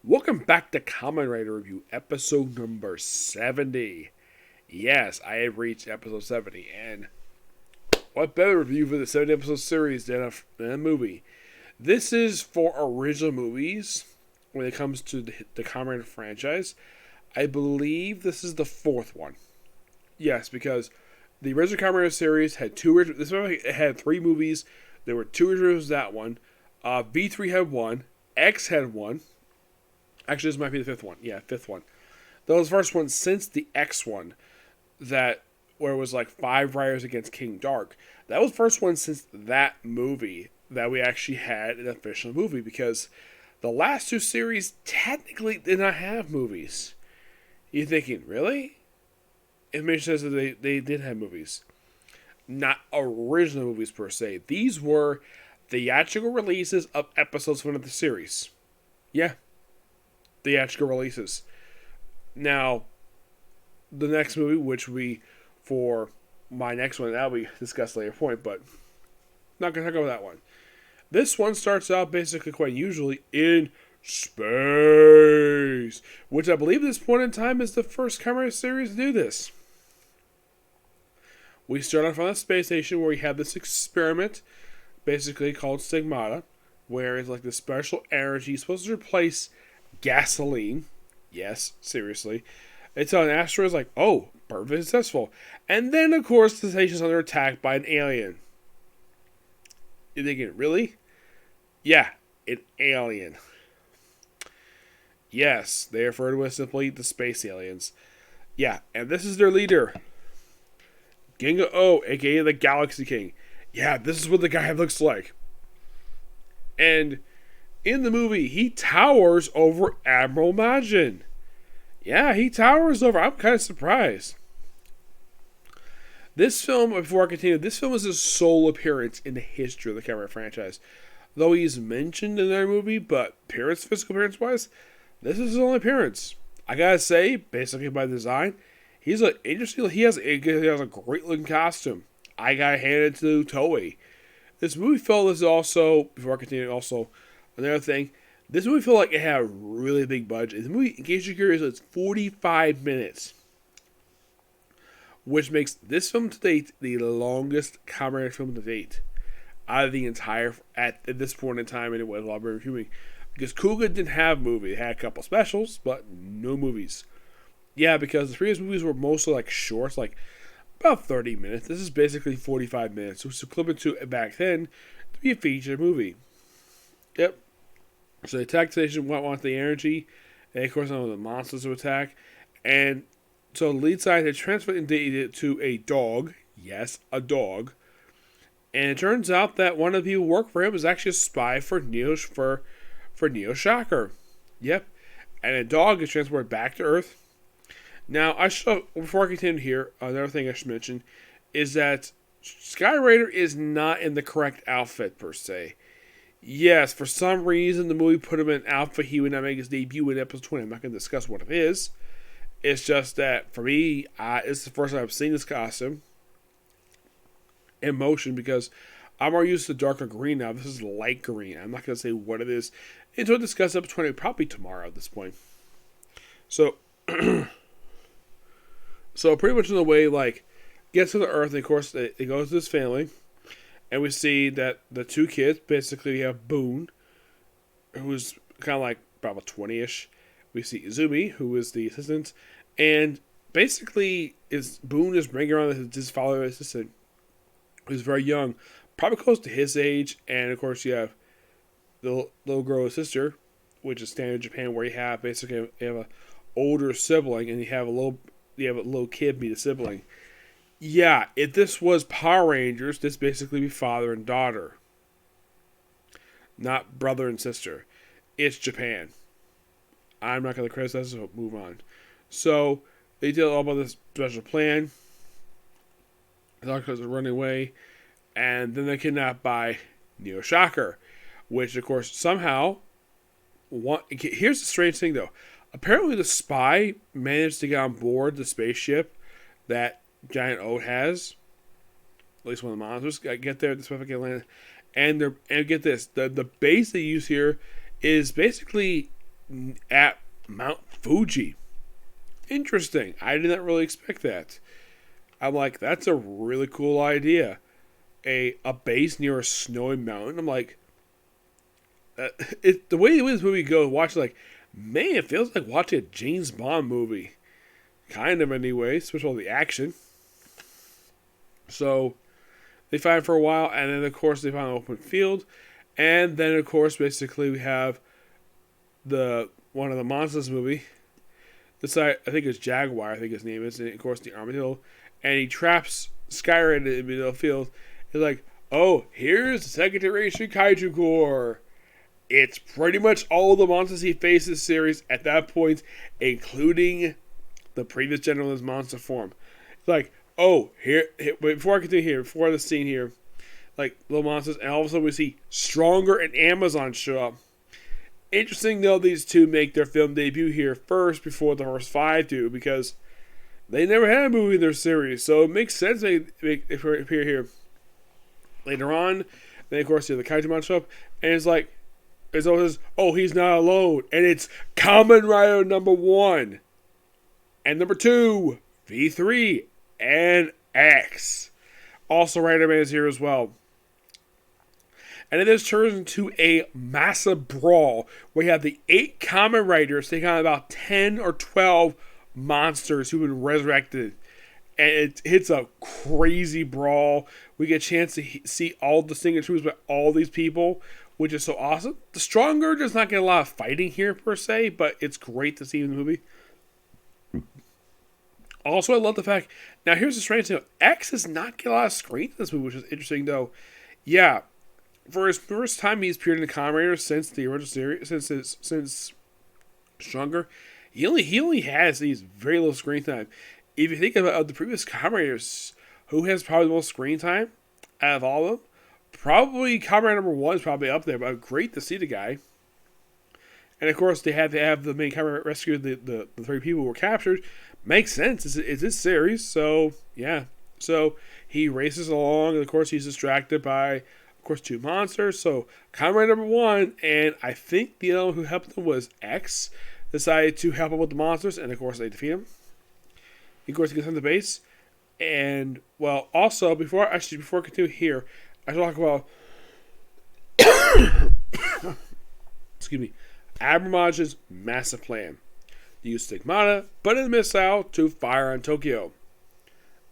Welcome back to Kamen Rider Review, episode number 70. Yes, I have reached episode 70, and what better review for the 70 episode series than a movie? This is for original movies when it comes to the Kamen Rider franchise. I believe this is the fourth one. Yes, because the original Kamen Rider series had this one had three movies. There were two originals, that one. V3 had one. X had one. Actually, this might be the fifth one. Yeah, fifth one. That was the first one since the X one, where it was like five riders against King Dark. That was the first one since that movie that we actually had an official movie, because the last two series technically did not have movies. You're thinking, really? Information says that they did have movies. Not original movies per se. These were theatrical releases of episodes one of the series. Yeah. Theatrical releases. Now, the next movie, which for my next one, that'll be discussed later point, but not going to talk about that one. This one starts out basically quite usually in space, which I believe at this point in time is the first Kamen series to do this. We start off on a space station where we have this experiment, basically called Stigmata, where it's like this special energy supposed to replace gasoline. Yes, seriously. It's on an asteroid. It's like, oh, perfectly successful. And then, of course, the station's under attack by an alien. You're thinking, really? Yeah, an alien. Yes, they refer to as simply the space aliens. Yeah, and this is their leader, Gingaoh, aka the Galaxy King. Yeah, this is what the guy looks like. And in the movie, he towers over Admiral Majin. Yeah, he towers over. I'm kind of surprised. This film, before I continue, this film is his sole appearance in the history of the Kamen franchise. Though he's mentioned in their movie, but physical appearance-wise, this is his only appearance. I gotta say, basically by design, he has a great looking costume. I gotta hand it to Toei. This movie felt as also, before I continue, also another thing, this movie felt like it had a really big budget. The movie, in case you're curious, it's 45 minutes, which makes this film to date the longest Kamen film to date out of the entire, at this point in time, and it was a lot of reviewing. Because Kuga didn't have a movie. It had a couple specials, but no movies. Yeah, because the previous movies were mostly like shorts, like about 30 minutes. This is basically 45 minutes. So it's equivalent to, back then, to be a feature movie. Yep. So the attack station want the energy, and of course, the monsters to attack. And so the lead side had transferred it to a dog. Yes, a dog. And it turns out that one of the people who worked for him was actually a spy for Neo Shocker. Yep. And a dog is transported back to Earth. Now, before I continue here, another thing I should mention is that Sky Raider is not in the correct outfit per se. Yes, for some reason the movie put him in an outfit he would not make his debut in episode 20. I'm not going to discuss what it is. It's just that for me, it's the first time I've seen this costume in motion, because I'm more used to darker green now. This is light green. I'm not going to say what it is until I discuss episode 20, probably tomorrow at this point. So, so pretty much in the way, like, gets to the Earth, and of course, it goes to his family, and we see that the two kids, basically, we have Boone, who's kind of like about 20-ish. We see Izumi, who is the assistant, and basically, Boone is bringing around his father assistant, who's very young, probably close to his age, and of course, you have the little girl's sister, which is standard in Japan, where you have an older sibling, and you have a little kid meet a sibling. Yeah, if this was Power Rangers, this basically be father and daughter, not brother and sister. It's Japan. I'm not going to criticize, so move on. So they did all about this special plan. The doctors are running away, and then they're kidnapped by Neo Shocker, which of course somehow. Here's the strange thing though. Apparently, the spy managed to get on board the spaceship that Giant O has. At least one of the monsters get there. The spy get landed, and get this: the base they use here is basically at Mount Fuji. Interesting. I did not really expect that. I'm like, that's a really cool idea. A base near a snowy mountain. I'm like, the way this movie goes, watch it like, man, it feels like watching a James Bond movie. Kind of, anyway, especially all the action. So, they fight for a while, and then, of course, they find an open field. And then, of course, basically, we have one of the monsters movie. This guy, I think it's Jaguar, I think his name is, and, of course, the armadillo. And he traps Skyrim in the middle of the field. He's like, oh, here's the second generation Kaiju Corps. It's pretty much all the monsters he faces series at that point, including the previous general in his monster form. It's like, oh, here, before I continue here, before the scene here, like, little monsters, and all of a sudden we see Stronger and Amazon show up. Interesting, though, these two make their film debut here first before the first five do, because they never had a movie in their series, so it makes sense they appear here. Later on, then, of course, you have the Kaiju monster show up, and it's like, it's always, oh, he's not alone, and it's Kamen Rider number 1. And number 2, V3, and X. Also, Rider Man is here as well. And then this turns into a massive brawl where you have the 8 Kamen Riders taking on about 10 or 12 monsters who've been resurrected. And it hits a crazy brawl. We get a chance to see all the signatures by all these people, which is so awesome. The Stronger does not get a lot of fighting here, per se, but it's great to see in the movie. Also, I love the fact, now here's the strange thing, X does not get a lot of screen in this movie, which is interesting, though. Yeah, for his first time he's appeared in the Kamen Rider since the original series, since Stronger, he only has these very little screen time. If you think about the previous Kamen Riders, who has probably the most screen time out of all of them, probably Kamen Rider number 1 is probably up there, but great to see the guy. And of course, they have the main Kamen Rider rescue the 3 people who were captured. Makes sense. It's this series, so yeah. So he races along, and of course he's distracted by, of course, 2 monsters. So Kamen Rider number 1, and I think the other one who helped him was X, decided to help him with the monsters, and of course they defeat him. Of course, he gets on the base, and well, also before I continue here, I should talk about excuse me, Abramovich's massive plan. Use Stigmata, put in a missile to fire on Tokyo.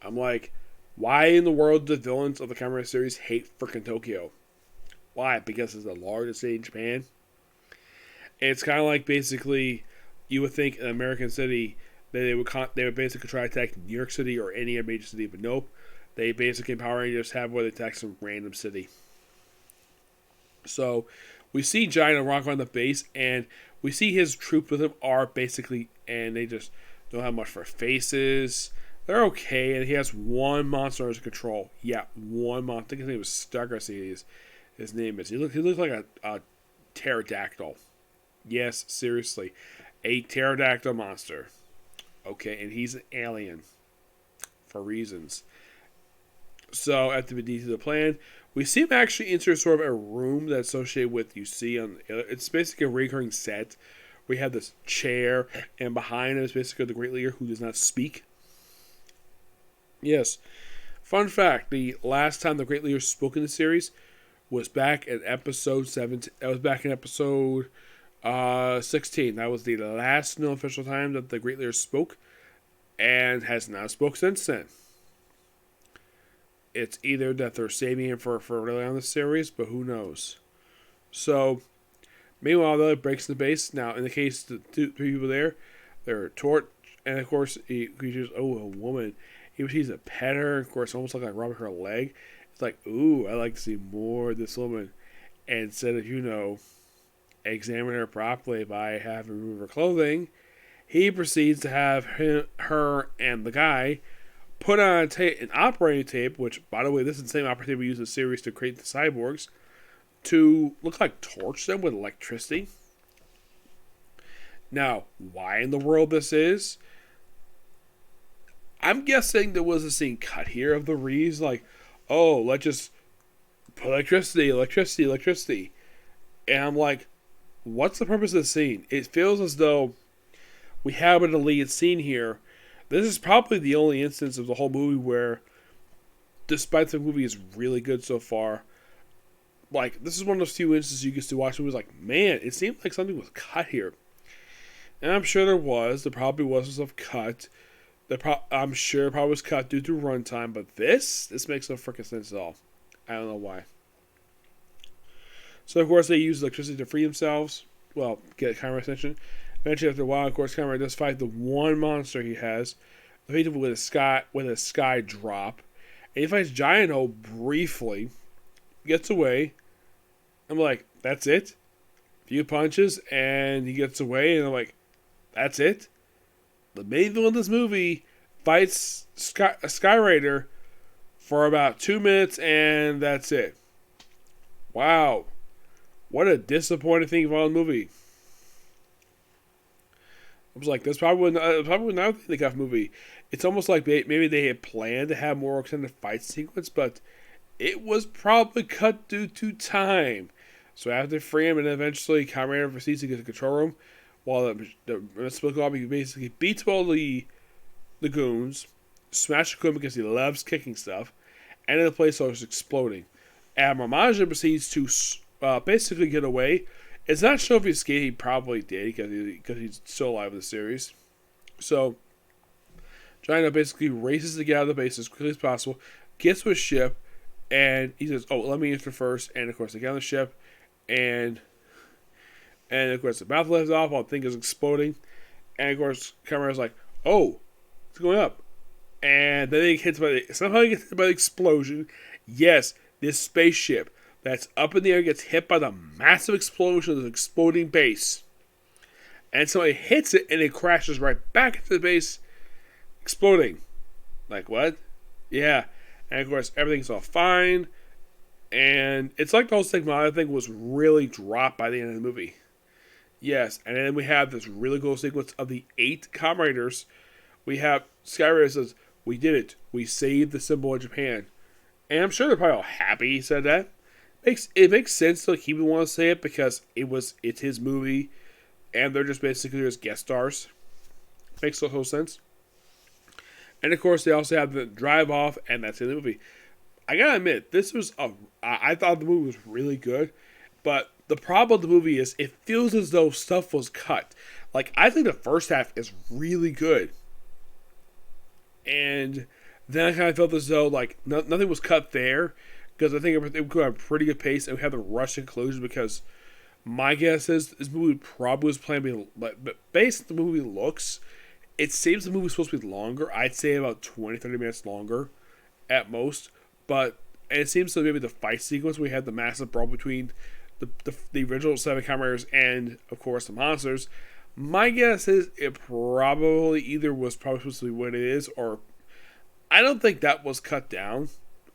I'm like, why in the world do the villains of the Kamen Rider series hate frickin' Tokyo? Why? Because it's the largest city in Japan? It's kind of like, basically, you would think an American city, that they would basically try to attack New York City or any other major city, but nope. They basically, Power Rangers have where they attack some random city. So, we see Giant Rock on the base, and we see his troops with him are basically, and they just don't have much for faces. They're okay, and he has 1 monster under control. Yeah, 1 monster. I think his name was Stargarcia. His name is. He looks like a pterodactyl. Yes, seriously, a pterodactyl monster. Okay, and he's an alien for reasons. So after we do the plan, we see him actually enter sort of a room that's associated with, you see on, it's basically a recurring set. We have this chair, and behind him is basically the Great Leader who does not speak. Yes. Fun fact, the last time the Great Leader spoke in the series was back in episode 17. That was back in episode 16. That was the last known official time that the Great Leader spoke, and has not spoke since then. It's either that they're saving him for really on the series, but who knows. So, meanwhile, the other breaks the base. Now, in the case of the 3 people there, they're Torch, and of course, he just, a woman. He's a pet her, of course, almost like rubbing her leg. It's like, ooh, I'd like to see more of this woman. And instead of, examine her properly by having her remove her clothing, he proceeds to have her and the guy put on an operating tape, which, by the way, this is the same operating tape we use in the series to create the cyborgs, to look like torch them with electricity. Now, why in the world this is? I'm guessing there was a scene cut here of the Reeves, like, oh, let's just put electricity. And I'm like, what's the purpose of the scene? It feels as though we have a deleted scene here. This is probably the only instance of the whole movie where, despite the movie is really good so far, like, this is one of those few instances you get to watch movies like, man, it seemed like something was cut here. And I'm sure there was. There probably was some stuff cut. I'm sure it probably was cut due to runtime, but this makes no freaking sense at all. I don't know why. So, of course, they use electricity to free themselves. Well, get a camera attention. Eventually, after a while, of course, Kamen does fight the one monster he has, effectively with a sky drop. And he fights Gingaoh briefly, gets away. I'm like, that's it? A few punches, and he gets away, and I'm like, that's it? The main villain in this movie fights a Sky Raider for about 2 minutes, and that's it. Wow. What a disappointing thing about the movie. I was like, that's probably another thing they got from the movie. It's almost like maybe they had planned to have more extended fight sequence, but it was probably cut due to time. So after free him, and eventually Kamen Rider proceeds to get the control room, while the Split Lobby basically beats all the goons, smash equipment because he loves kicking stuff, and then the place starts exploding. Admiral Majin proceeds to basically get away. It's not sure if he escaped. He probably did because he's still alive in the series. So Gingaoh basically races to get out of the base as quickly as possible, gets to his ship, and he says, "Oh, let me enter first." And of course, they get on the ship, and of course, the mouth lifts off while the thing is exploding, and of course, Kamera's like, "Oh, it's going up," and then he somehow he gets hit by the explosion. Yes, this spaceship that's up in the air gets hit by the massive explosion of the exploding base. And so it hits it and it crashes right back into the base, exploding. Like, what? Yeah. And of course, everything's all fine. And it's like the whole stigmata thing was really dropped by the end of the movie. Yes. And then we have this really cool sequence of the 8 Kamen Riders. We have Sky Raider says, "We did it. We saved the symbol of Japan." And I'm sure they're probably all happy he said that. It makes sense that he would want to say it because it's his movie, and they're just basically just guest stars. Makes the whole sense. And of course, they also have the drive off, and that's in the movie. I gotta admit, I thought the movie was really good, but the problem with the movie is it feels as though stuff was cut. Like, I think the first half is really good, and then I kind of felt as though like nothing was cut there. Because I think it would go at a pretty good pace, and we have the rush conclusion. Because my guess is this movie probably was planned to be, but based on the movie looks, it seems the movie was supposed to be longer. I'd say about 20-30 minutes longer, at most. But it seems so maybe the fight sequence we had the massive brawl between the original 7 Kamen Riders and of course the monsters. My guess is it probably either was probably supposed to be what it is, or I don't think that was cut down.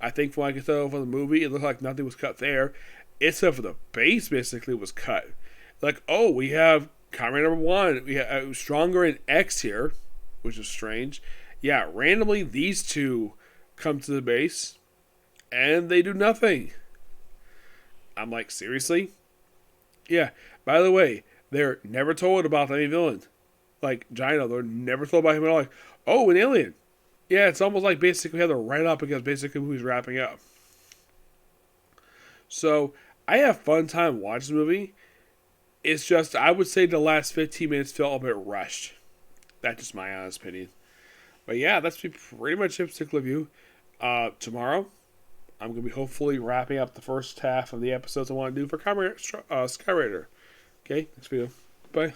I think from what I can tell from the movie, it looked like nothing was cut there, except for the base basically was cut. Like, oh, we have Kamen number 1, we have Stronger in X here, which is strange. Yeah, randomly these two come to the base, and they do nothing. I'm like, seriously? Yeah, by the way, they're never told about any villain. Like, Gingaoh, they're never told about him at all. Like, oh, an alien. Yeah, it's almost like basically we had to write up because basically the movie's wrapping up. So, I have fun time watching the movie. It's just, I would say the last 15 minutes felt a bit rushed. That's just my honest opinion. But yeah, that's pretty much it for the review. Tomorrow, I'm going to be hopefully wrapping up the first half of the episodes I want to do for Sky Raider. Okay, next video. Bye.